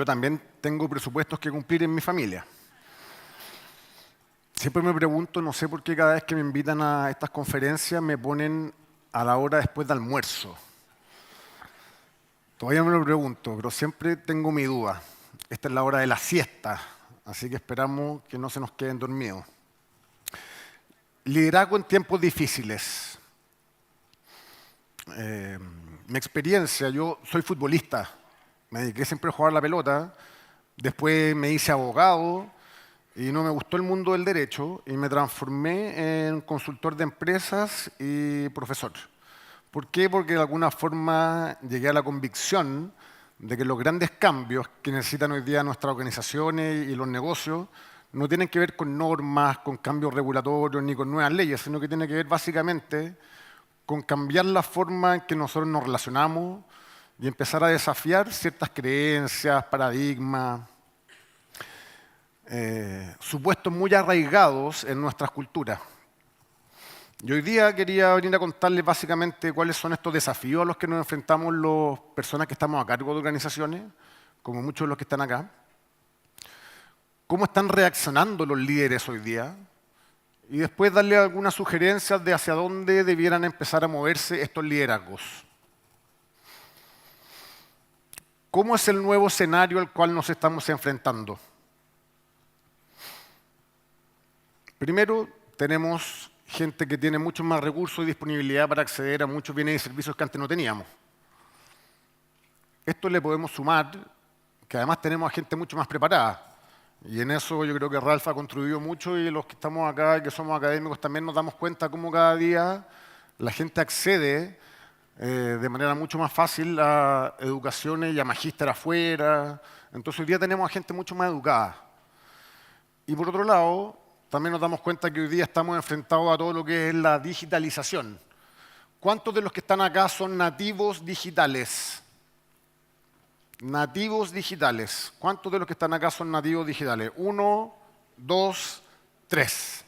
también tengo presupuestos que cumplir en mi familia. Siempre me pregunto, no sé por qué cada vez que me invitan a estas conferencias me ponen a la hora después de almuerzo. Todavía me lo pregunto, pero siempre tengo mi duda. Esta es la hora de la siesta, así que esperamos que no se nos queden dormidos. Liderazgo en tiempos difíciles. Mi experiencia, yo soy futbolista, me dediqué siempre a jugar la pelota, después me hice abogado y no me gustó el mundo del derecho y me transformé en consultor de empresas y profesor. ¿Por qué? Porque de alguna forma llegué a la convicción de que los grandes cambios que necesitan hoy día nuestras organizaciones y los negocios no tienen que ver con normas, con cambios regulatorios ni con nuevas leyes, sino que tiene que ver básicamente con cambiar la forma en que nosotros nos relacionamos y empezar a desafiar ciertas creencias, paradigmas, supuestos muy arraigados en nuestras culturas. Y hoy día quería venir a contarles básicamente cuáles son estos desafíos a los que nos enfrentamos las personas que estamos a cargo de organizaciones, como muchos de los que están acá. Cómo están reaccionando los líderes hoy día. Y después darle algunas sugerencias de hacia dónde debieran empezar a moverse estos liderazgos. ¿Cómo es el nuevo escenario al cual nos estamos enfrentando? Primero, tenemos gente que tiene muchos más recursos y disponibilidad para acceder a muchos bienes y servicios que antes no teníamos. Esto le podemos sumar que además tenemos a gente mucho más preparada. Y en eso yo creo que Ralph ha contribuido mucho y los que estamos acá y que somos académicos también nos damos cuenta cómo cada día la gente accede de manera mucho más fácil a educaciones y a magíster afuera. Entonces hoy día tenemos a gente mucho más educada. Y por otro lado, también nos damos cuenta que hoy día estamos enfrentados a todo lo que es la digitalización. ¿Cuántos de los que están acá son nativos digitales? Nativos digitales. ¿Cuántos de los que están acá son nativos digitales? 1, 2, 3.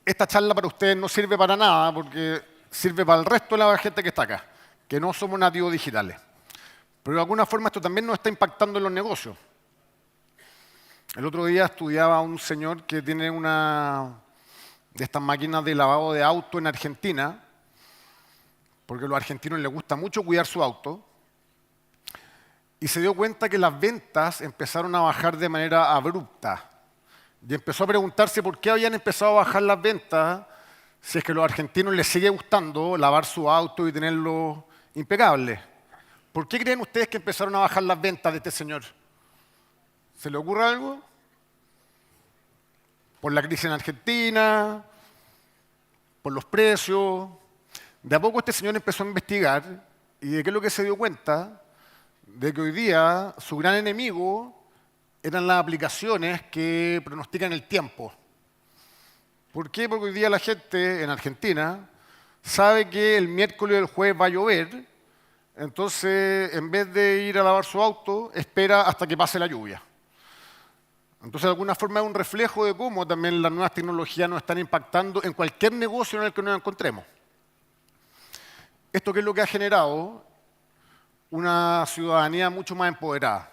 Esta charla para ustedes no sirve para nada porque sirve para el resto de la gente que está acá, que no somos nativos digitales. Pero de alguna forma esto también nos está impactando en los negocios. El otro día estudiaba a un señor que tiene una de estas máquinas de lavado de auto en Argentina, porque a los argentinos les gusta mucho cuidar su auto. Y se dio cuenta que las ventas empezaron a bajar de manera abrupta. Y empezó a preguntarse por qué habían empezado a bajar las ventas si es que a los argentinos les sigue gustando lavar su auto y tenerlo impecable. ¿Por qué creen ustedes que empezaron a bajar las ventas de este señor? ¿Se le ocurre algo? ¿Por la crisis en Argentina? ¿Por los precios? De a poco este señor empezó a investigar y ¿de qué es lo que se dio cuenta? De que hoy día su gran enemigo eran las aplicaciones que pronostican el tiempo. ¿Por qué? Porque hoy día la gente en Argentina sabe que el miércoles o el jueves va a llover, entonces en vez de ir a lavar su auto, espera hasta que pase la lluvia. Entonces de alguna forma es un reflejo de cómo también las nuevas tecnologías nos están impactando en cualquier negocio en el que nos encontremos. ¿Esto qué es lo que ha generado? Una ciudadanía mucho más empoderada,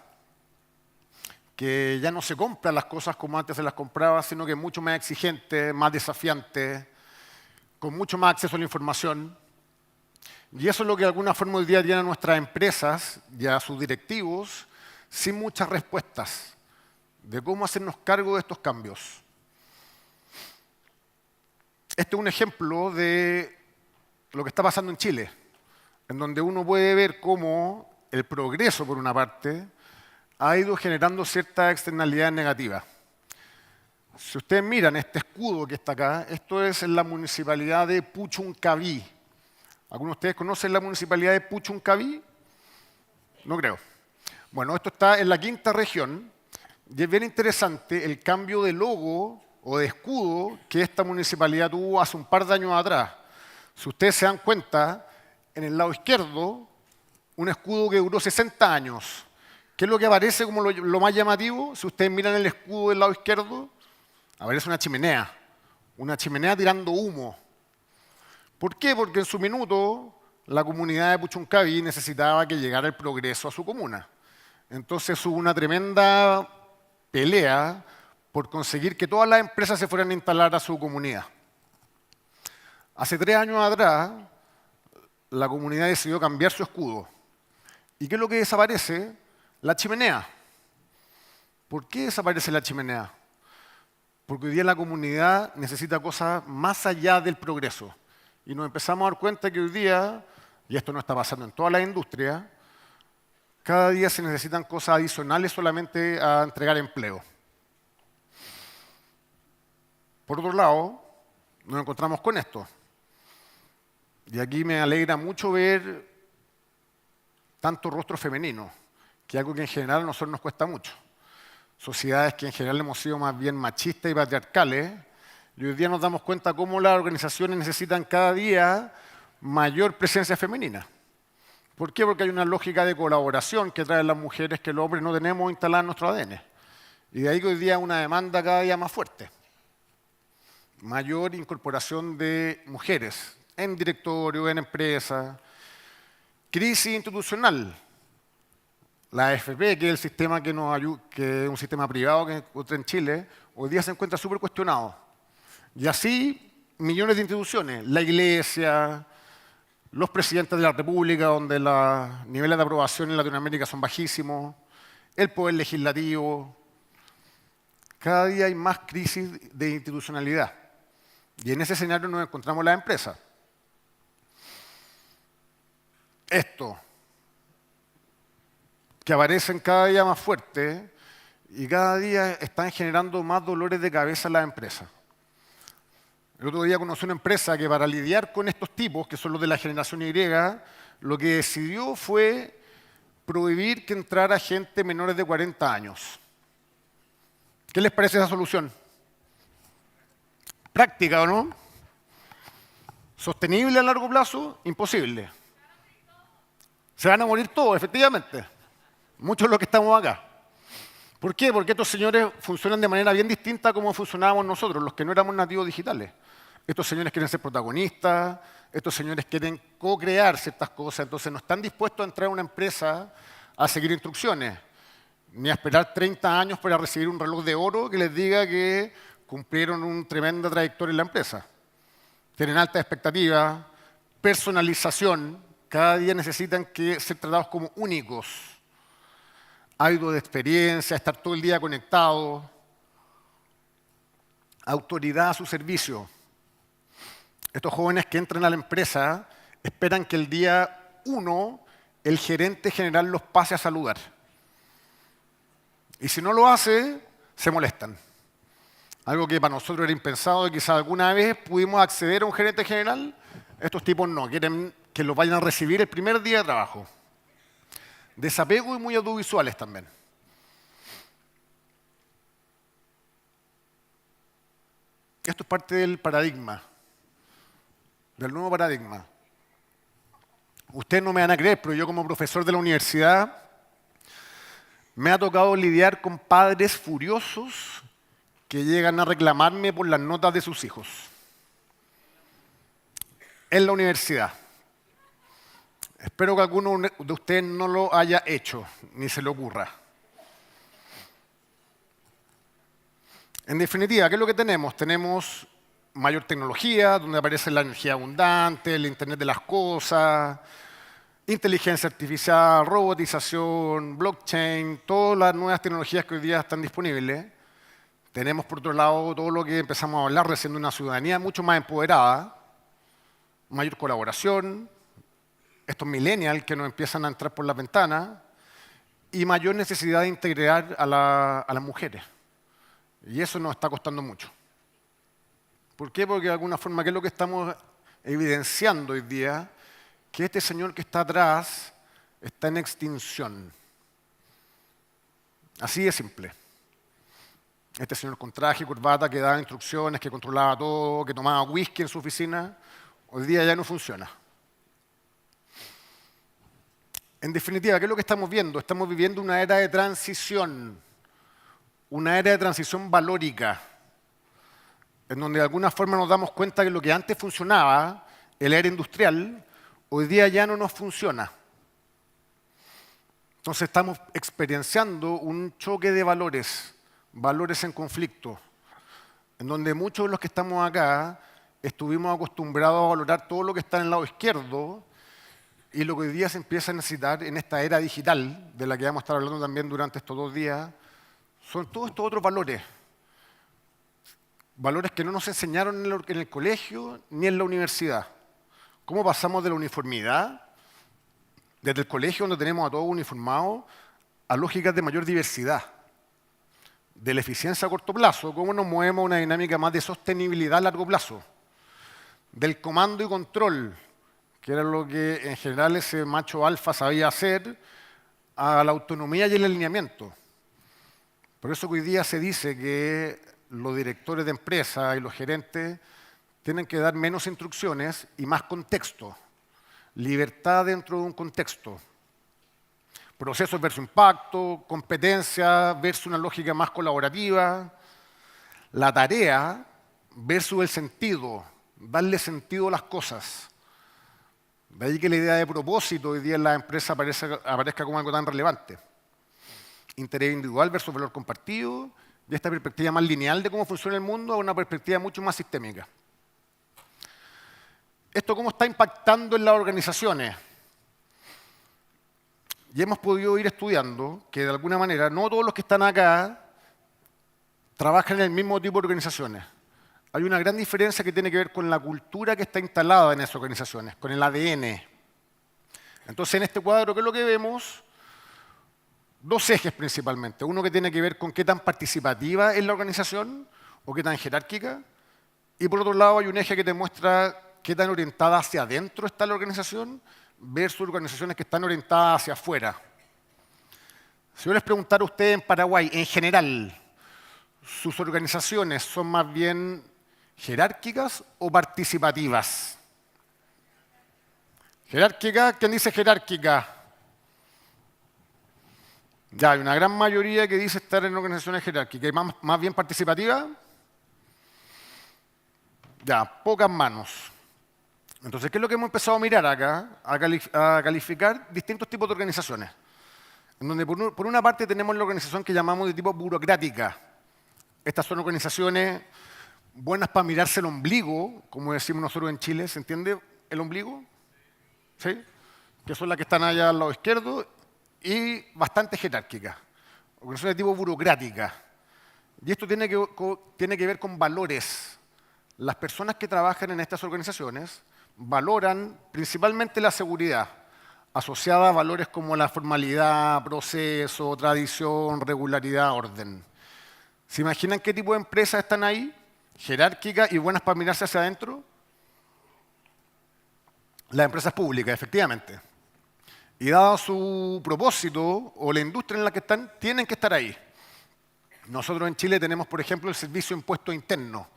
que ya no se compra las cosas como antes se las compraba, sino que es mucho más exigente, más desafiante, con mucho más acceso a la información. Y eso es lo que de alguna forma hoy día tienen a nuestras empresas y a sus directivos sin muchas respuestas de cómo hacernos cargo de estos cambios. Este es un ejemplo de lo que está pasando en Chile, en donde uno puede ver cómo el progreso, por una parte, ha ido generando ciertas externalidades negativas. Si ustedes miran este escudo que está acá, esto es en la municipalidad de Puchuncaví. ¿Algunos de ustedes conocen la municipalidad de Puchuncaví? No creo. Bueno, esto está en la quinta región y es bien interesante el cambio de logo o de escudo que esta municipalidad tuvo hace un par de años atrás. Si ustedes se dan cuenta, en el lado izquierdo, un escudo que duró 60 años. ¿Qué es lo que aparece como lo más llamativo? Si ustedes miran el escudo del lado izquierdo, aparece una chimenea tirando humo. ¿Por qué? Porque en su minuto la comunidad de Puchuncaví necesitaba que llegara el progreso a su comuna. Entonces hubo una tremenda pelea por conseguir que todas las empresas se fueran a instalar a su comunidad. Hace 3 años atrás, la comunidad decidió cambiar su escudo. ¿Y qué es lo que desaparece? La chimenea. ¿Por qué desaparece la chimenea? Porque hoy día la comunidad necesita cosas más allá del progreso. Y nos empezamos a dar cuenta que hoy día, y esto no está pasando en toda la industria, cada día se necesitan cosas adicionales solamente a entregar empleo. Por otro lado, nos encontramos con esto. Y aquí me alegra mucho ver tanto rostro femenino, que es algo que en general a nosotros nos cuesta mucho. Sociedades que en general hemos sido más bien machistas y patriarcales, y hoy día nos damos cuenta cómo las organizaciones necesitan cada día mayor presencia femenina. ¿Por qué? Porque hay una lógica de colaboración que traen las mujeres que los hombres no tenemos instalada en nuestro ADN. Y de ahí que hoy día hay una demanda cada día más fuerte. Mayor incorporación de mujeres en directorio, en empresas. Crisis institucional. La AFP, que es el sistema que nos ayuda, que es un sistema privado que encuentra en Chile, hoy día se encuentra súper cuestionado. Y así, millones de instituciones. La Iglesia, los presidentes de la República, donde los niveles de aprobación en Latinoamérica son bajísimos, el poder legislativo. Cada día hay más crisis de institucionalidad. Y en ese escenario nos encontramos las empresas. Esto, que aparecen cada día más fuerte y cada día están generando más dolores de cabeza en las empresas. El otro día conocí una empresa que para lidiar con estos tipos, que son los de la generación Y, lo que decidió fue prohibir que entrara gente menores de 40 años. ¿Qué les parece esa solución? Práctica, ¿o no? ¿Sostenible a largo plazo? Imposible. Se van a morir todos, efectivamente. Muchos de los que estamos acá. ¿Por qué? Porque estos señores funcionan de manera bien distinta a como funcionábamos nosotros, los que no éramos nativos digitales. Estos señores quieren ser protagonistas, estos señores quieren co-crear ciertas cosas, entonces no están dispuestos a entrar a una empresa a seguir instrucciones, ni a esperar 30 años para recibir un reloj de oro que les diga que cumplieron una tremenda trayectoria en la empresa. Tienen altas expectativas, personalización, cada día necesitan ser tratados como únicos. Hábitos de experiencia, estar todo el día conectado, autoridad a su servicio. Estos jóvenes que entran a la empresa esperan que el día 1 el gerente general los pase a saludar. Y si no lo hace, se molestan. Algo que para nosotros era impensado y quizás alguna vez pudimos acceder a un gerente general. Estos tipos no, quieren que los vayan a recibir el primer día de trabajo. Desapego y muy audiovisuales también. Esto es parte del paradigma, del nuevo paradigma. Ustedes no me van a creer, pero yo como profesor de la universidad me ha tocado lidiar con padres furiosos que llegan a reclamarme por las notas de sus hijos. En la universidad. Espero que alguno de ustedes no lo haya hecho, ni se le ocurra. En definitiva, ¿qué es lo que tenemos? Tenemos mayor tecnología, donde aparece la energía abundante, el Internet de las cosas, inteligencia artificial, robotización, blockchain, todas las nuevas tecnologías que hoy día están disponibles. Tenemos, por otro lado, todo lo que empezamos a hablar recién de una ciudadanía mucho más empoderada, mayor colaboración, estos millennials que nos empiezan a entrar por la ventana y mayor necesidad de integrar a las mujeres. Y eso nos está costando mucho. ¿Por qué? Porque de alguna forma, ¿qué es lo que estamos evidenciando hoy día? Que este señor que está atrás está en extinción. Así de simple. Este señor con traje y corbata que daba instrucciones, que controlaba todo, que tomaba whisky en su oficina, hoy día ya no funciona. En definitiva, ¿qué es lo que estamos viendo? Estamos viviendo una era de transición valórica, en donde de alguna forma nos damos cuenta que lo que antes funcionaba, el era industrial, hoy día ya no nos funciona. Entonces estamos experienciando un choque de valores, valores en conflicto, en donde muchos de los que estamos acá estuvimos acostumbrados a valorar todo lo que está en el lado izquierdo y lo que hoy día se empieza a necesitar en esta era digital, de la que vamos a estar hablando también durante estos 2 días, son todos estos otros valores. Valores que no nos enseñaron en el colegio ni en la universidad. ¿Cómo pasamos de la uniformidad, desde el colegio donde tenemos a todos uniformados, a lógicas de mayor diversidad? De la eficiencia a corto plazo, ¿cómo nos movemos a una dinámica más de sostenibilidad a largo plazo? Del comando y control, que era lo que en general ese macho alfa sabía hacer, a la autonomía y el alineamiento. Por eso que hoy día se dice que los directores de empresa y los gerentes tienen que dar menos instrucciones y más contexto. Libertad dentro de un contexto. Procesos versus impacto, competencia versus una lógica más colaborativa. La tarea versus el sentido, darle sentido a las cosas. De ahí que la idea de propósito hoy día en la empresa aparezca como algo tan relevante. Interés individual versus valor compartido, y esta perspectiva más lineal de cómo funciona el mundo a una perspectiva mucho más sistémica. ¿Esto cómo está impactando en las organizaciones? Y hemos podido ir estudiando que de alguna manera no todos los que están acá trabajan en el mismo tipo de organizaciones. Hay una gran diferencia que tiene que ver con la cultura que está instalada en esas organizaciones, con el ADN. Entonces, en este cuadro, ¿qué es lo que vemos? 2 ejes principalmente. Uno que tiene que ver con qué tan participativa es la organización o qué tan jerárquica. Y por otro lado, hay un eje que te muestra qué tan orientada hacia adentro está la organización versus organizaciones que están orientadas hacia afuera. Si yo les preguntara a ustedes en Paraguay, en general, ¿sus organizaciones son más bien jerárquicas o participativas? ¿Jerárquica? ¿Quién dice jerárquica? Ya, hay una gran mayoría que dice estar en organizaciones jerárquicas. ¿Y más bien participativa? Ya, pocas manos. Entonces, ¿qué es lo que hemos empezado a mirar acá? A calificar distintos tipos de organizaciones. En donde por una parte tenemos la organización que llamamos de tipo burocrática. Estas son organizaciones buenas para mirarse el ombligo, como decimos nosotros en Chile, ¿se entiende el ombligo? ¿Sí? Que son las que están allá al lado izquierdo y bastante jerárquicas. Organizaciones de tipo burocrática. Y esto tiene que ver con valores. Las personas que trabajan en estas organizaciones valoran principalmente la seguridad, asociada a valores como la formalidad, proceso, tradición, regularidad, orden. ¿Se imaginan qué tipo de empresas están ahí? Jerárquicas y buenas para mirarse hacia adentro. Las empresas públicas, efectivamente. Y dado su propósito o la industria en la que están, tienen que estar ahí. Nosotros en Chile tenemos, por ejemplo, el Servicio de Impuestos Internos,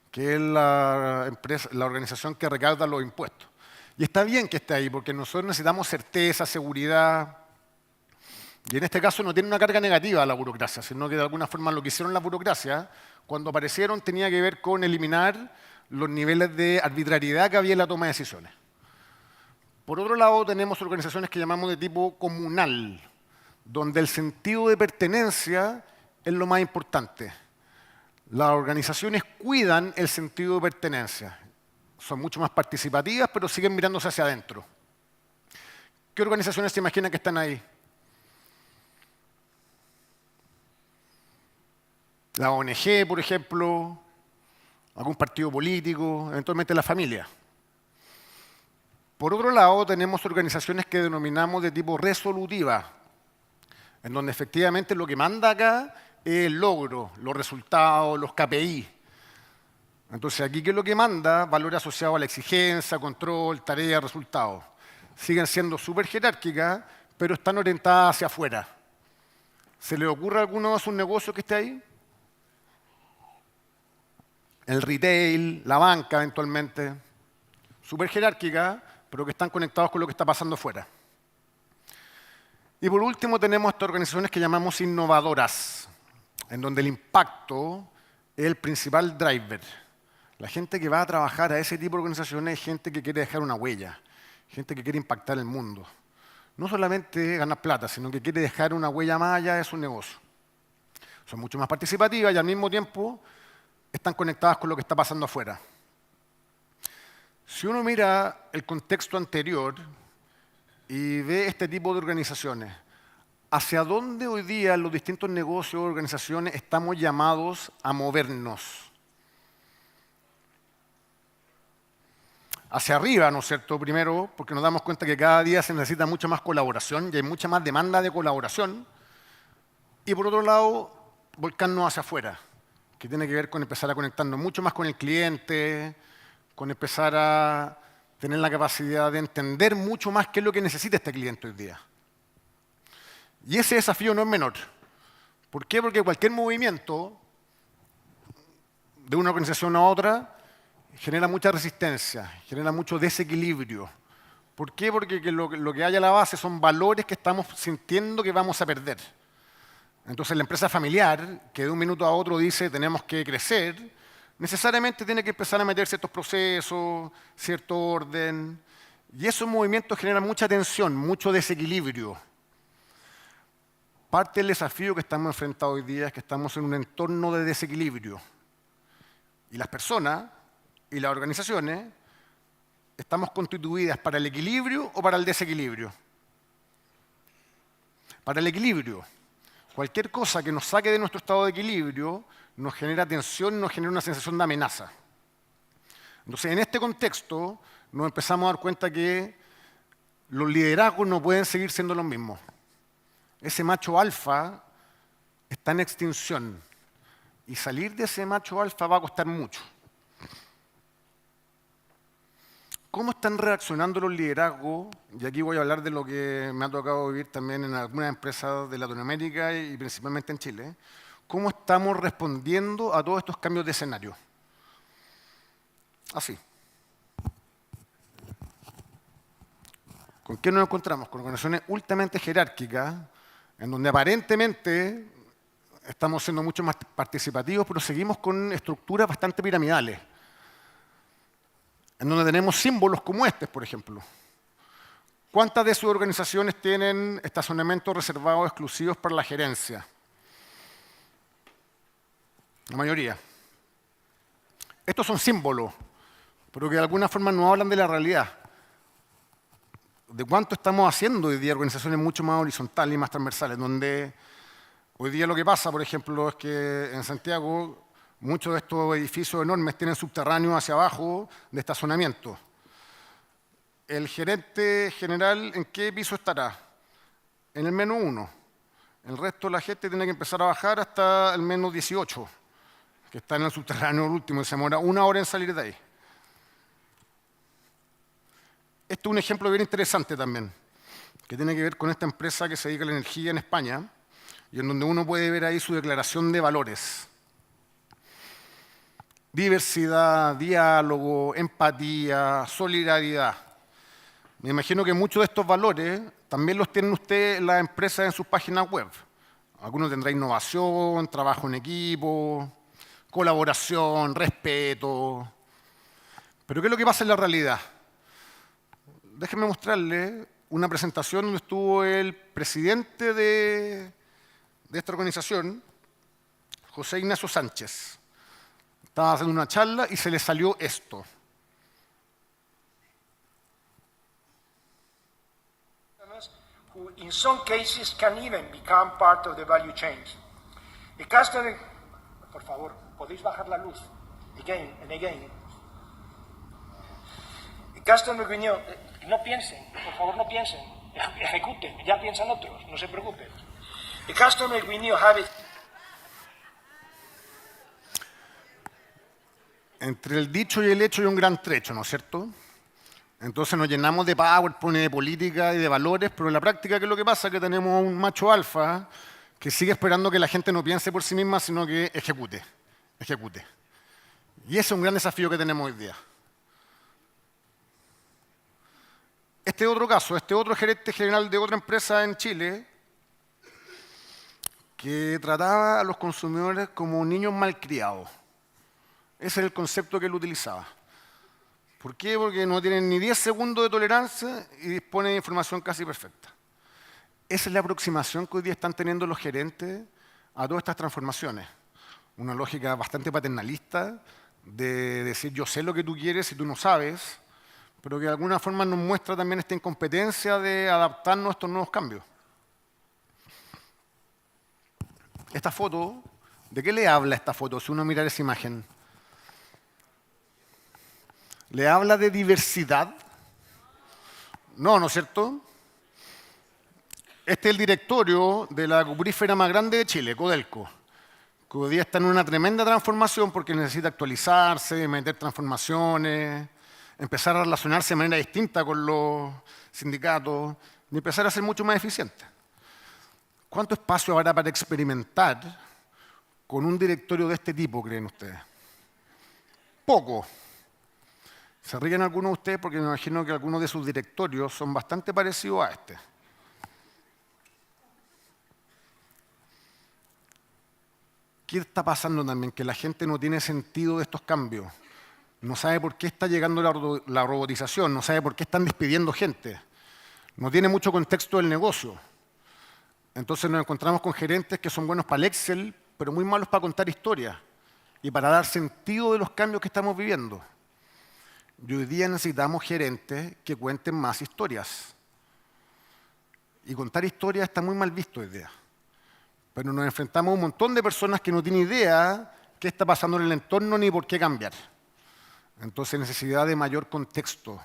que es la organización que recauda los impuestos. Y está bien que esté ahí, porque nosotros necesitamos certeza, seguridad. Y en este caso no tiene una carga negativa a la burocracia, sino que de alguna forma lo que hicieron las burocracias, cuando aparecieron, tenía que ver con eliminar los niveles de arbitrariedad que había en la toma de decisiones. Por otro lado, tenemos organizaciones que llamamos de tipo comunal, donde el sentido de pertenencia es lo más importante. Las organizaciones cuidan el sentido de pertenencia. Son mucho más participativas, pero siguen mirándose hacia adentro. ¿Qué organizaciones se imaginan que están ahí? La ONG, por ejemplo, algún partido político, eventualmente la familia. Por otro lado, tenemos organizaciones que denominamos de tipo resolutiva, en donde efectivamente lo que manda acá es el logro, los resultados, los KPI. Entonces, aquí, ¿qué es lo que manda? Valores asociados a la exigencia, control, tarea, resultados. Siguen siendo súper jerárquicas, pero están orientadas hacia afuera. ¿Se le ocurre a alguno de sus negocios que esté ahí? El retail, la banca eventualmente. Súper jerárquica, pero que están conectados con lo que está pasando afuera. Y por último tenemos estas organizaciones que llamamos innovadoras, en donde el impacto es el principal driver. La gente que va a trabajar a ese tipo de organizaciones es gente que quiere dejar una huella, gente que quiere impactar el mundo. no solamente ganar plata, sino que quiere dejar una huella más allá de su negocio. Son mucho más participativas y al mismo tiempo están conectadas con lo que está pasando afuera. Si uno mira el contexto anterior y ve este tipo de organizaciones, ¿hacia dónde hoy día los distintos negocios o organizaciones estamos llamados a movernos? Hacia arriba, ¿no es cierto? Primero, porque nos damos cuenta que cada día se necesita mucha más colaboración y hay mucha más demanda de colaboración. Y por otro lado, volcarnos hacia afuera, que tiene que ver con empezar a conectarnos mucho más con el cliente, con empezar a tener la capacidad de entender mucho más qué es lo que necesita este cliente hoy día. Y ese desafío no es menor. ¿Por qué? Porque cualquier movimiento de una organización a otra genera mucha resistencia, genera mucho desequilibrio. ¿Por qué? Porque lo que hay a la base son valores que estamos sintiendo que vamos a perder. Entonces la empresa familiar, que de un minuto a otro dice tenemos que crecer, necesariamente tiene que empezar a meter ciertos procesos, cierto orden. Y esos movimientos generan mucha tensión, mucho desequilibrio. Parte del desafío que estamos enfrentados hoy día es que estamos en un entorno de desequilibrio. Y las personas y las organizaciones estamos constituidas para el equilibrio o para el desequilibrio. Para el equilibrio. Cualquier cosa que nos saque de nuestro estado de equilibrio nos genera tensión, nos genera una sensación de amenaza. Entonces, en este contexto, nos empezamos a dar cuenta que los liderazgos no pueden seguir siendo los mismos. Ese macho alfa está en extinción y salir de ese macho alfa va a costar mucho. ¿Cómo están reaccionando los liderazgos? Y aquí voy a hablar de lo que me ha tocado vivir también en algunas empresas de Latinoamérica y principalmente en Chile. ¿Cómo estamos respondiendo a todos estos cambios de escenario? Así. ¿Con qué nos encontramos? Con organizaciones altamente jerárquicas, en donde aparentemente estamos siendo mucho más participativos, pero seguimos con estructuras bastante piramidales, en donde tenemos símbolos como este, por ejemplo. ¿Cuántas de sus organizaciones tienen estacionamientos reservados exclusivos para la gerencia? La mayoría. Estos son símbolos, pero que de alguna forma no hablan de la realidad. De cuánto estamos haciendo hoy día organizaciones mucho más horizontales y más transversales, donde hoy día lo que pasa, por ejemplo, es que en Santiago muchos de estos edificios enormes tienen subterráneos hacia abajo de estacionamiento. ¿El gerente general en qué piso estará? En el menos 1. El resto de la gente tiene que empezar a bajar hasta el menos 18, que está en el subterráneo el último, y se demora 1 hora en salir de ahí. Esto es un ejemplo bien interesante también, que tiene que ver con esta empresa que se dedica a la energía en España, y en donde uno puede ver ahí su declaración de valores. Diversidad, diálogo, empatía, solidaridad. Me imagino que muchos de estos valores también los tienen ustedes las empresas en sus páginas web. Algunos tendrán innovación, trabajo en equipo, colaboración, respeto. Pero ¿qué es lo que pasa en la realidad? Déjenme mostrarles una presentación donde estuvo el presidente de esta organización, José Ignacio Sánchez. Estaba haciendo una charla y se le salió esto. Who in some cases can even become part of the value chain. The customer, por favor, podéis bajar la luz. Again and again. The customer opinion, no piensen, por favor no piensen, ejecuten, ya piensan otros, no se preocupen. The customer opinion have it. Entre el dicho y el hecho hay un gran trecho, ¿no es cierto? Entonces nos llenamos de PowerPoint, de política y de valores, pero en la práctica, ¿qué es lo que pasa? Que tenemos un macho alfa que sigue esperando que la gente no piense por sí misma, sino que ejecute. Y ese es un gran desafío que tenemos hoy día. Este otro caso, este otro gerente general de otra empresa en Chile, que trataba a los consumidores como niños malcriados. Ese es el concepto que él utilizaba. ¿Por qué? Porque no tienen ni 10 segundos de tolerancia y disponen de información casi perfecta. Esa es la aproximación que hoy día están teniendo los gerentes a todas estas transformaciones. Una lógica bastante paternalista de decir yo sé lo que tú quieres y tú no sabes, pero que de alguna forma nos muestra también esta incompetencia de adaptarnos a estos nuevos cambios. Esta foto, ¿de qué le habla esta foto si uno mira esa imagen? ¿Le habla de diversidad? No, ¿no es cierto? Este es el directorio de la cuprífera más grande de Chile, Codelco, que hoy día está en una tremenda transformación porque necesita actualizarse, meter transformaciones, empezar a relacionarse de manera distinta con los sindicatos y empezar a ser mucho más eficiente. ¿Cuánto espacio habrá para experimentar con un directorio de este tipo, creen ustedes? Poco. Se ríen algunos de ustedes porque me imagino que algunos de sus directorios son bastante parecidos a este. ¿Qué está pasando también? Que la gente no tiene sentido de estos cambios. No sabe por qué está llegando la robotización, no sabe por qué están despidiendo gente. No tiene mucho contexto del negocio. Entonces nos encontramos con gerentes que son buenos para el Excel, pero muy malos para contar historias y para dar sentido de los cambios que estamos viviendo. Y hoy día necesitamos gerentes que cuenten más historias. Y contar historias está muy mal visto hoy día. Pero nos enfrentamos a un montón de personas que no tienen idea qué está pasando en el entorno ni por qué cambiar. Entonces necesidad de mayor contexto,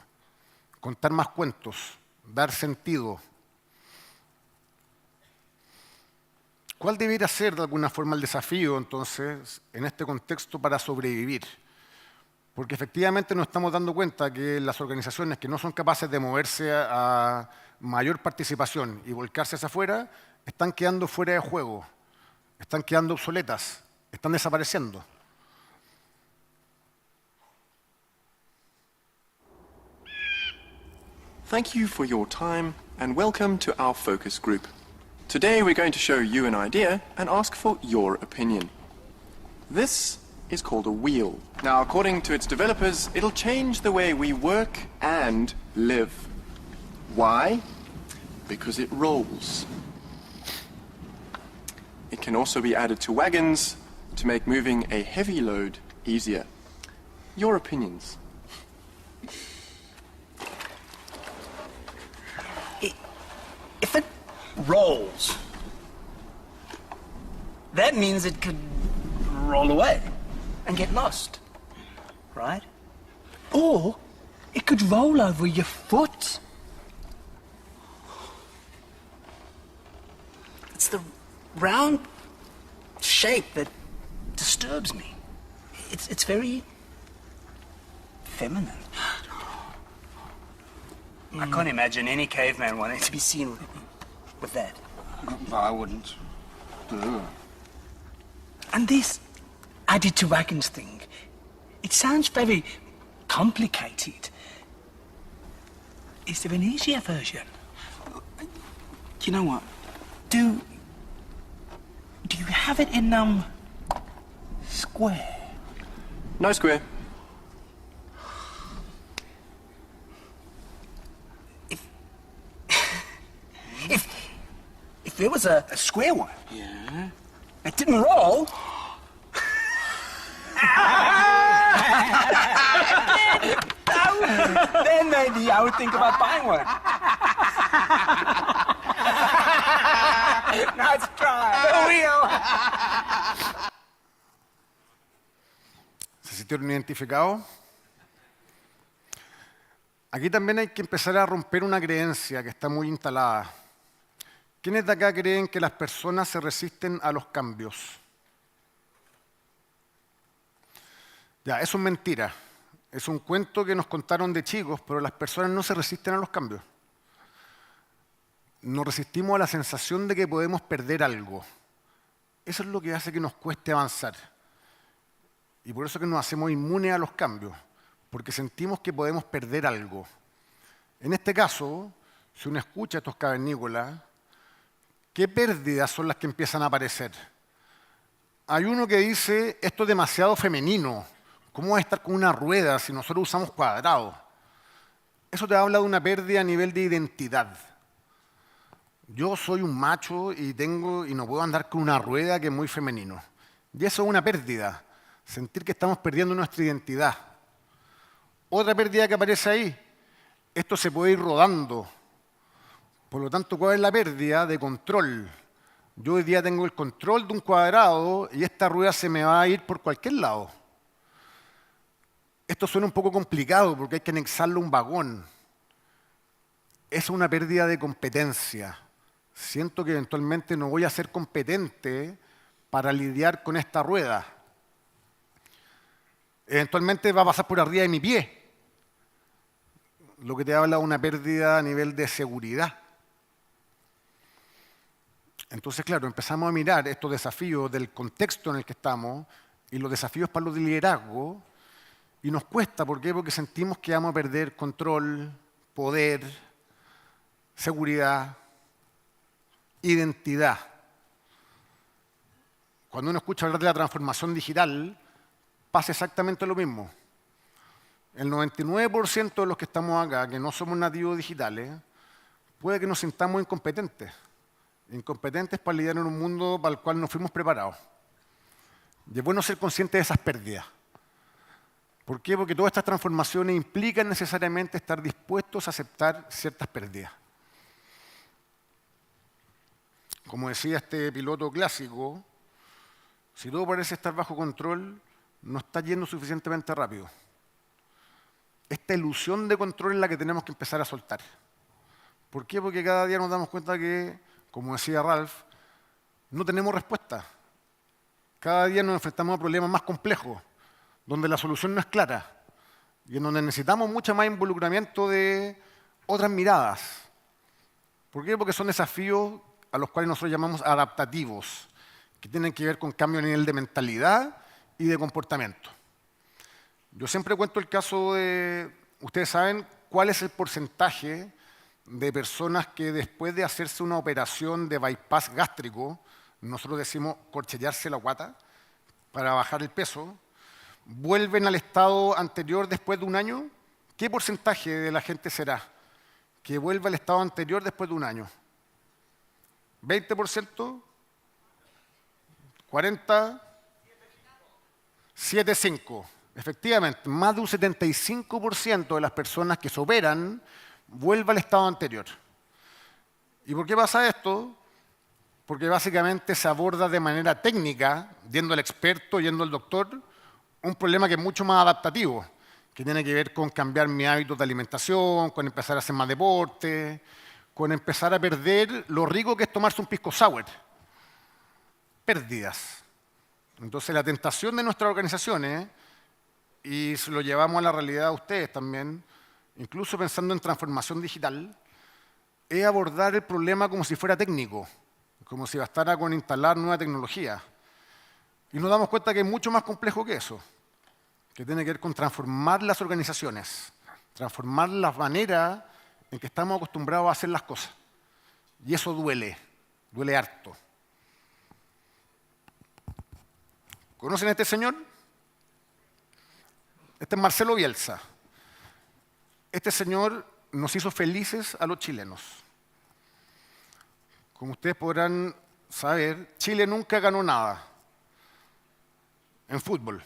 contar más cuentos, dar sentido. ¿Cuál debería ser de alguna forma el desafío entonces en este contexto para sobrevivir? Porque efectivamente nos estamos dando cuenta que las organizaciones que no son capaces de moverse a mayor participación y volcarse hacia afuera, están quedando fuera de juego, están quedando obsoletas, están desapareciendo. Thank you for your time and welcome to our focus group. Today we're going to show you an idea and ask for your opinion. This is called a wheel. Now, according to its developers, it'll change the way we work and live. Why? Because it rolls. It can also be added to wagons to make moving a heavy load easier. Your opinions? If it rolls, that means it could roll away and get lost, right? Or it could roll over your foot. It's the round shape that disturbs me. It's very feminine. I can't imagine any caveman wanting to be seen with that. I wouldn't. And this added to wagons thing, it sounds very complicated. Is there an easier version? You know what? Do you have it in square? No square. If there was a square one, Yeah. it didn't roll. Then maybe I would think about buying one. Nice try. The wheel. ¿Se sintieron identificados? Aquí también hay que empezar a romper una creencia que está muy instalada. ¿Quiénes de acá creen que las personas se resisten a los cambios? Ya, eso es mentira. Es un cuento que nos contaron de chicos, pero las personas no se resisten a los cambios. Nos resistimos a la sensación de que podemos perder algo. Eso es lo que hace que nos cueste avanzar. Y por eso que nos hacemos inmunes a los cambios, porque sentimos que podemos perder algo. En este caso, si uno escucha a estos cavernícolas, ¿qué pérdidas son las que empiezan a aparecer? Hay uno que dice, esto es demasiado femenino. ¿Cómo va a estar con una rueda si nosotros usamos cuadrados? Eso te habla de una pérdida a nivel de identidad. Yo soy un macho y no puedo andar con una rueda que es muy femenino. Y eso es una pérdida, sentir que estamos perdiendo nuestra identidad. Otra pérdida que aparece ahí, esto se puede ir rodando. Por lo tanto, ¿cuál es la pérdida de control? Yo hoy día tengo el control de un cuadrado y esta rueda se me va a ir por cualquier lado. Esto suena un poco complicado porque hay que anexarlo a un vagón. Es una pérdida de competencia. Siento que eventualmente no voy a ser competente para lidiar con esta rueda. Eventualmente va a pasar por arriba de mi pie, lo que te habla de una pérdida a nivel de seguridad. Entonces, claro, empezamos a mirar estos desafíos del contexto en el que estamos y los desafíos para los de liderazgo, y nos cuesta, ¿por qué? Porque sentimos que vamos a perder control, poder, seguridad, identidad. Cuando uno escucha hablar de la transformación digital, pasa exactamente lo mismo. El 99% de los que estamos acá, que no somos nativos digitales, puede que nos sintamos incompetentes. Incompetentes para lidiar en un mundo para el cual no fuimos preparados. Y es bueno ser conscientes de esas pérdidas. ¿Por qué? Porque todas estas transformaciones implican necesariamente estar dispuestos a aceptar ciertas pérdidas. Como decía este piloto clásico, si todo parece estar bajo control, no está yendo suficientemente rápido. Esta ilusión de control es la que tenemos que empezar a soltar. ¿Por qué? Porque cada día nos damos cuenta que, como decía Ralph, no tenemos respuesta. Cada día nos enfrentamos a problemas más complejos, donde la solución no es clara y en donde necesitamos mucho más involucramiento de otras miradas. ¿Por qué? Porque son desafíos a los cuales nosotros llamamos adaptativos, que tienen que ver con cambio a nivel de mentalidad y de comportamiento. Yo siempre cuento el caso de, ustedes saben cuál es el porcentaje de personas que después de hacerse una operación de bypass gástrico, nosotros decimos corchellarse la guata para bajar el peso, vuelven al estado anterior después de un año. ¿Qué porcentaje de la gente será que vuelve al estado anterior después de un año? ¿20%? ¿40%? 7,5%. Efectivamente, más de un 75% de las personas que se operan vuelve al estado anterior. ¿Y por qué pasa esto? Porque básicamente se aborda de manera técnica, yendo al experto, yendo al doctor, un problema que es mucho más adaptativo, que tiene que ver con cambiar mi hábito de alimentación, con empezar a hacer más deporte, con empezar a perder lo rico que es tomarse un pisco sour. Pérdidas. Entonces la tentación de nuestras organizaciones, y si lo llevamos a la realidad de ustedes también, incluso pensando en transformación digital, es abordar el problema como si fuera técnico, como si bastara con instalar nueva tecnología. Y nos damos cuenta que es mucho más complejo que eso, que tiene que ver con transformar las organizaciones, transformar la manera en que estamos acostumbrados a hacer las cosas. Y eso duele, duele harto. ¿Conocen a este señor? Este es Marcelo Bielsa. Este señor nos hizo felices a los chilenos. Como ustedes podrán saber, Chile nunca ganó nada en fútbol.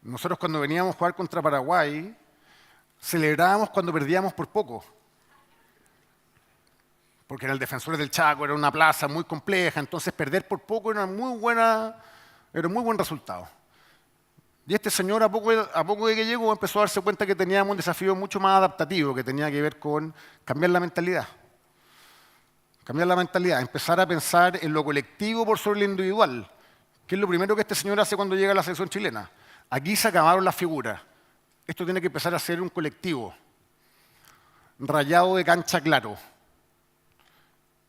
Nosotros cuando veníamos a jugar contra Paraguay, celebrábamos cuando perdíamos por poco. Porque era el Defensores del Chaco, era una plaza muy compleja, entonces perder por poco era un muy buen resultado. Y este señor, a poco de que llegó, empezó a darse cuenta que teníamos un desafío mucho más adaptativo, que tenía que ver con cambiar la mentalidad. Cambiar la mentalidad, empezar a pensar en lo colectivo por sobre lo individual, que es lo primero que este señor hace cuando llega a la selección chilena. Aquí se acabaron las figuras. Esto tiene que empezar a ser un colectivo, rayado de cancha claro.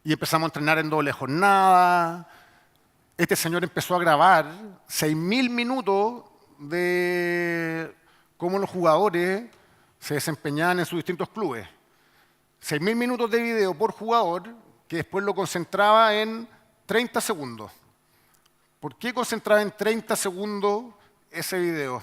Y empezamos a entrenar en doble jornada. Este señor empezó a grabar 6.000 minutos de cómo los jugadores se desempeñaban en sus distintos clubes. 6.000 minutos de video por jugador, que después lo concentraba en 30 segundos. ¿Por qué concentraba en 30 segundos ese video?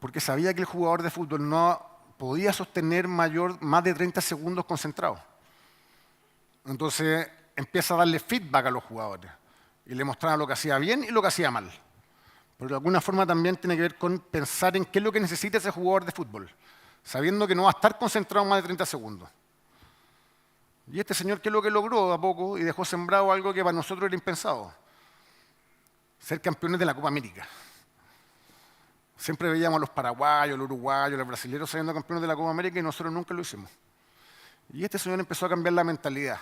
Porque sabía que el jugador de fútbol no podía sostener más de 30 segundos concentrado. Entonces empieza a darle feedback a los jugadores y le mostraba lo que hacía bien y lo que hacía mal. Pero de alguna forma también tiene que ver con pensar en qué es lo que necesita ese jugador de fútbol, sabiendo que no va a estar concentrado más de 30 segundos. Y este señor, ¿qué es lo que logró a poco? Y dejó sembrado algo que para nosotros era impensado: ser campeones de la Copa América. Siempre veíamos a los paraguayos, los uruguayos, los brasileños saliendo campeones de la Copa América y nosotros nunca lo hicimos. Y este señor empezó a cambiar la mentalidad.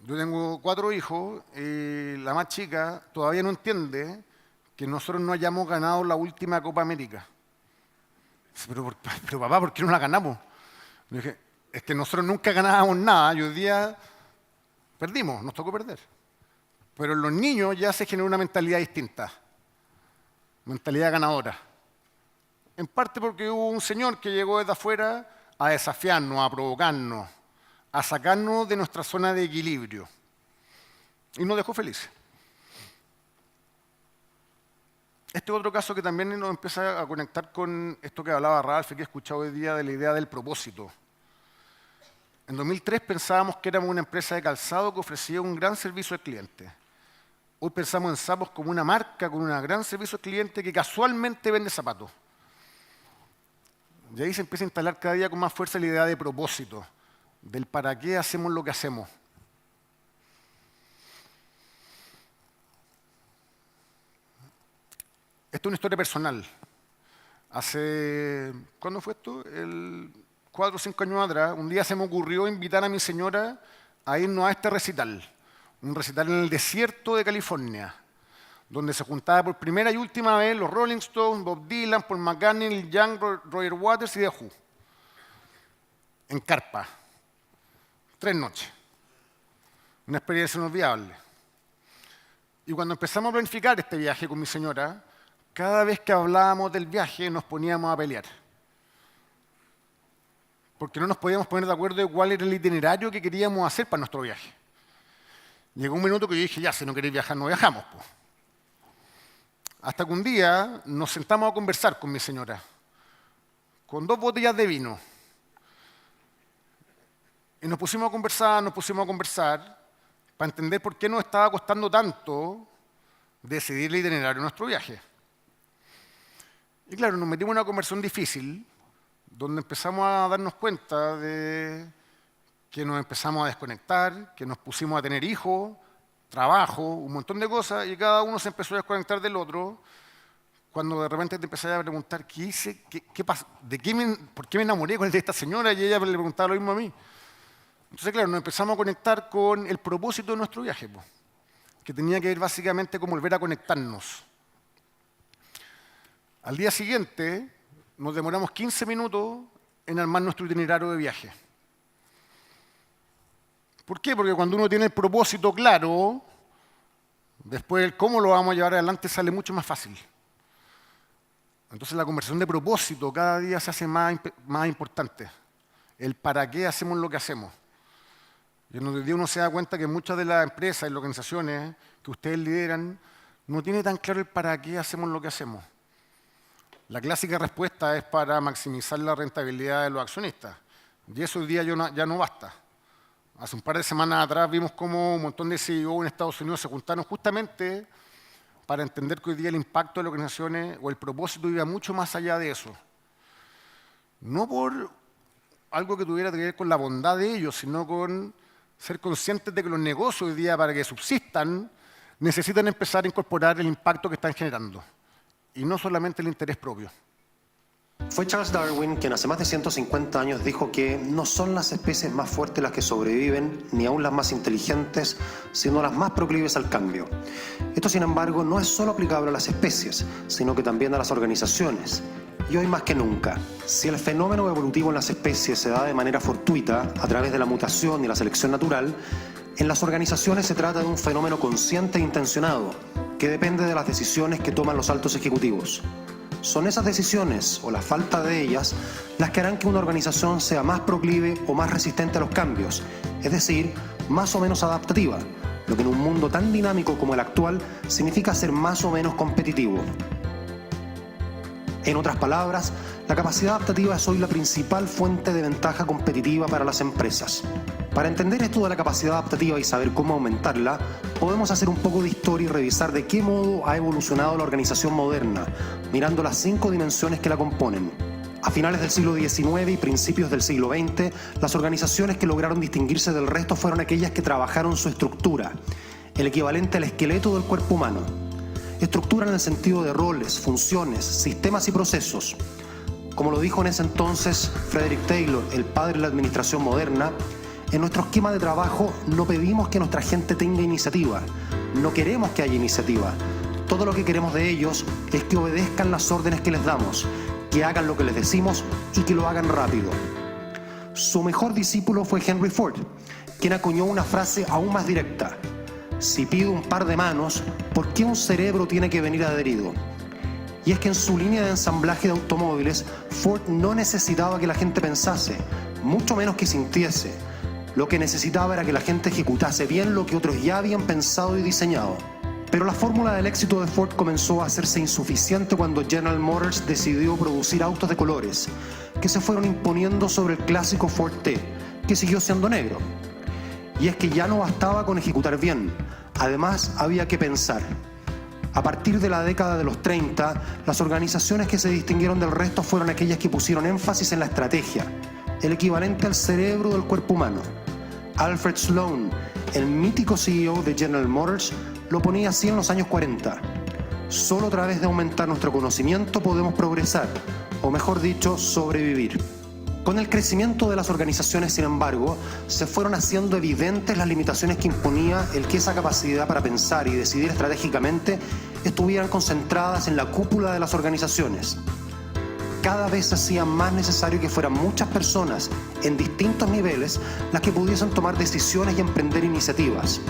Yo tengo 4 hijos y la más chica todavía no entiende que nosotros no hayamos ganado la última Copa América. Pero papá, ¿por qué no la ganamos? Le dije, es que nosotros nunca ganábamos nada y hoy día perdimos, nos tocó perder. Pero en los niños ya se generó una mentalidad distinta, mentalidad ganadora. En parte porque hubo un señor que llegó desde afuera a desafiarnos, a provocarnos, a sacarnos de nuestra zona de equilibrio. Y nos dejó felices. Este otro caso que también nos empieza a conectar con esto que hablaba Ralph y que he escuchado hoy día de la idea del propósito. En 2003 pensábamos que éramos una empresa de calzado que ofrecía un gran servicio al cliente. Hoy pensamos en Zappos como una marca con un gran servicio al cliente que casualmente vende zapatos. Y ahí se empieza a instalar cada día con más fuerza la idea de propósito, del para qué hacemos lo que hacemos. Esto es una historia personal. ¿Cuándo fue esto? 4 o 5 años atrás, un día se me ocurrió invitar a mi señora a irnos a este recital. Un recital en el desierto de California, donde se juntaba por primera y última vez los Rolling Stones, Bob Dylan, Paul McCartney, Neil Young, Roger Waters y The Who. En carpa. 3 noches. Una experiencia inolvidable. Y cuando empezamos a planificar este viaje con mi señora, cada vez que hablábamos del viaje nos poníamos a pelear. Porque no nos podíamos poner de acuerdo de cuál era el itinerario que queríamos hacer para nuestro viaje. Llegó un minuto que yo dije, ya, si no queréis viajar, no viajamos. Pues. Hasta que un día nos sentamos a conversar con mi señora, con 2 botellas de vino. Y nos pusimos a conversar para entender por qué nos estaba costando tanto decidir el itinerario de nuestro viaje. Y claro, nos metimos en una conversación difícil, donde empezamos a darnos cuenta de que nos empezamos a desconectar, que nos pusimos a tener hijos, trabajo, un montón de cosas, y cada uno se empezó a desconectar del otro, cuando de repente te empecé a preguntar, ¿qué hice? ¿Qué pasó? ¿Por qué me enamoré con esta señora? Y ella le preguntaba lo mismo a mí. Entonces, claro, nos empezamos a conectar con el propósito de nuestro viaje, que tenía que ver básicamente con volver a conectarnos. Al día siguiente, nos demoramos 15 minutos en armar nuestro itinerario de viaje. ¿Por qué? Porque cuando uno tiene el propósito claro, después el cómo lo vamos a llevar adelante sale mucho más fácil. Entonces la conversación de propósito cada día se hace más importante. El para qué hacemos lo que hacemos. Y en donde uno se da cuenta que muchas de las empresas y las organizaciones que ustedes lideran no tienen tan claro el para qué hacemos lo que hacemos. La clásica respuesta es para maximizar la rentabilidad de los accionistas. Y eso hoy día ya no basta. Hace un par de semanas atrás vimos cómo un montón de CEOs en Estados Unidos se juntaron justamente para entender que hoy día el impacto de las organizaciones o el propósito iba mucho más allá de eso. No por algo que tuviera que ver con la bondad de ellos, sino con ser conscientes de que los negocios hoy día, para que subsistan, necesitan empezar a incorporar el impacto que están generando y no solamente el interés propio. Fue Charles Darwin quien hace más de 150 años dijo que no son las especies más fuertes las que sobreviven, ni aún las más inteligentes, sino las más proclives al cambio. Esto, sin embargo, no es solo aplicable a las especies, sino que también a las organizaciones. Y hoy más que nunca, si el fenómeno evolutivo en las especies se da de manera fortuita, a través de la mutación y la selección natural, en las organizaciones se trata de un fenómeno consciente e intencionado, que depende de las decisiones que toman los altos ejecutivos. Son esas decisiones, o la falta de ellas, las que harán que una organización sea más proclive o más resistente a los cambios, es decir, más o menos adaptativa, lo que en un mundo tan dinámico como el actual significa ser más o menos competitivo. En otras palabras, la capacidad adaptativa es hoy la principal fuente de ventaja competitiva para las empresas. Para entender esto de la capacidad adaptativa y saber cómo aumentarla, podemos hacer un poco de historia y revisar de qué modo ha evolucionado la organización moderna, mirando las 5 dimensiones que la componen. A finales del siglo XIX y principios del siglo XX, las organizaciones que lograron distinguirse del resto fueron aquellas que trabajaron su estructura, el equivalente al esqueleto del cuerpo humano. Estructura en el sentido de roles, funciones, sistemas y procesos. Como lo dijo en ese entonces Frederick Taylor, el padre de la administración moderna, en nuestro esquema de trabajo no pedimos que nuestra gente tenga iniciativa, no queremos que haya iniciativa. Todo lo que queremos de ellos es que obedezcan las órdenes que les damos, que hagan lo que les decimos y que lo hagan rápido. Su mejor discípulo fue Henry Ford, quien acuñó una frase aún más directa: si pido un par de manos, ¿por qué un cerebro tiene que venir adherido? Y es que en su línea de ensamblaje de automóviles, Ford no necesitaba que la gente pensase, mucho menos que sintiese. Lo que necesitaba era que la gente ejecutase bien lo que otros ya habían pensado y diseñado. Pero la fórmula del éxito de Ford comenzó a hacerse insuficiente cuando General Motors decidió producir autos de colores, que se fueron imponiendo sobre el clásico Ford T, que siguió siendo negro. Y es que ya no bastaba con ejecutar bien, además había que pensar. A partir de la década de los 30, las organizaciones que se distinguieron del resto fueron aquellas que pusieron énfasis en la estrategia, el equivalente al cerebro del cuerpo humano. Alfred Sloan, el mítico CEO de General Motors, lo ponía así en los años 40. Solo a través de aumentar nuestro conocimiento podemos progresar, o mejor dicho, sobrevivir. Con el crecimiento de las organizaciones, sin embargo, se fueron haciendo evidentes las limitaciones que imponía el que esa capacidad para pensar y decidir estratégicamente estuvieran concentradas en la cúpula de las organizaciones. Cada vez se hacía más necesario que fueran muchas personas, en distintos niveles, las que pudiesen tomar decisiones y emprender iniciativas.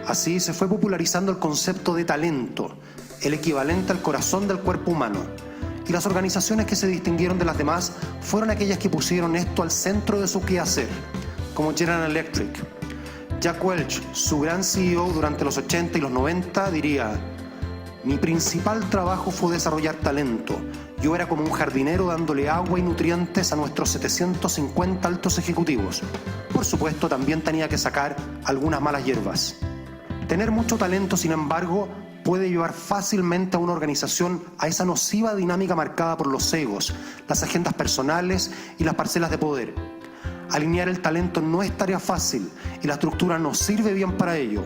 Así se fue popularizando el concepto de talento, el equivalente al corazón del cuerpo humano. Y las organizaciones que se distinguieron de las demás fueron aquellas que pusieron esto al centro de su quehacer, como General Electric. Jack Welch, su gran CEO durante los 80 y los 90, diría: mi principal trabajo fue desarrollar talento. Yo era como un jardinero dándole agua y nutrientes a nuestros 750 altos ejecutivos. Por supuesto, también tenía que sacar algunas malas hierbas. Tener mucho talento, sin embargo, puede llevar fácilmente a una organización a esa nociva dinámica marcada por los egos, las agendas personales y las parcelas de poder. Alinear el talento no es tarea fácil y la estructura no sirve bien para ello.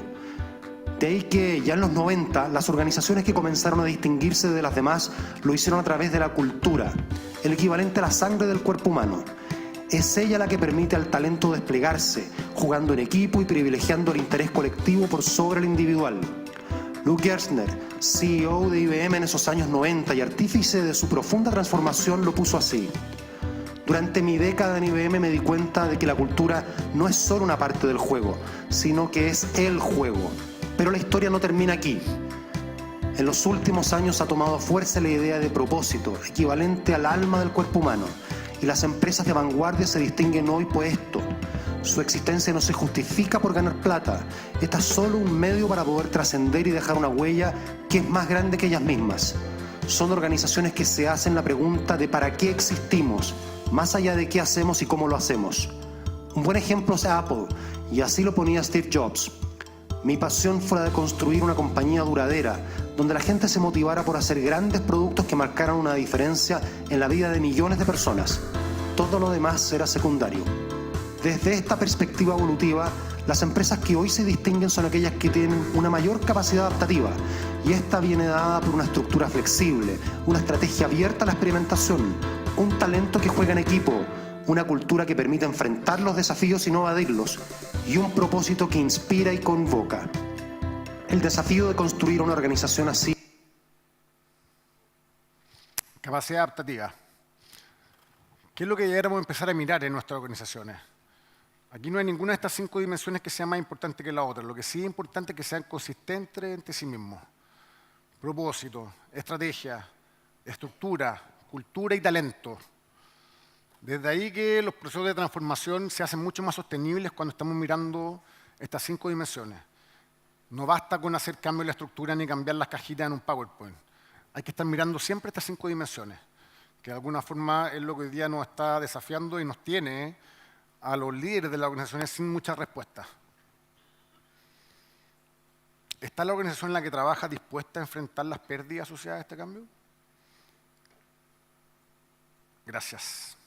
De ahí que ya en los 90 las organizaciones que comenzaron a distinguirse de las demás lo hicieron a través de la cultura, el equivalente a la sangre del cuerpo humano. Es ella la que permite al talento desplegarse, jugando en equipo y privilegiando el interés colectivo por sobre el individual. Lou Gerstner, CEO de IBM en esos años 90 y artífice de su profunda transformación, lo puso así: durante mi década en IBM me di cuenta de que la cultura no es solo una parte del juego, sino que es el juego. Pero la historia no termina aquí. En los últimos años ha tomado fuerza la idea de propósito, equivalente al alma del cuerpo humano, y las empresas de vanguardia se distinguen hoy por esto. Su existencia no se justifica por ganar plata, esta es solo un medio para poder trascender y dejar una huella que es más grande que ellas mismas. Son organizaciones que se hacen la pregunta de para qué existimos, más allá de qué hacemos y cómo lo hacemos. Un buen ejemplo es Apple, y así lo ponía Steve Jobs. Mi pasión fue la de construir una compañía duradera, donde la gente se motivara por hacer grandes productos que marcaran una diferencia en la vida de millones de personas. Todo lo demás era secundario. Desde esta perspectiva evolutiva, las empresas que hoy se distinguen son aquellas que tienen una mayor capacidad adaptativa, y esta viene dada por una estructura flexible, una estrategia abierta a la experimentación, un talento que juega en equipo, una cultura que permite enfrentar los desafíos y no evadirlos, y un propósito que inspira y convoca. El desafío de construir una organización así. Capacidad adaptativa. ¿Qué es lo que deberíamos empezar a mirar en nuestras organizaciones? Aquí no hay ninguna de estas 5 dimensiones que sea más importante que la otra. Lo que sí es importante es que sean consistentes entre sí mismos. Propósito, estrategia, estructura, cultura y talento. Desde ahí que los procesos de transformación se hacen mucho más sostenibles cuando estamos mirando estas 5 dimensiones. No basta con hacer cambio en la estructura ni cambiar las cajitas en un PowerPoint. Hay que estar mirando siempre estas 5 dimensiones, que de alguna forma es lo que hoy día nos está desafiando y nos tiene a los líderes de las organizaciones sin muchas respuestas. ¿Está la organización en la que trabaja dispuesta a enfrentar las pérdidas asociadas a este cambio? Gracias.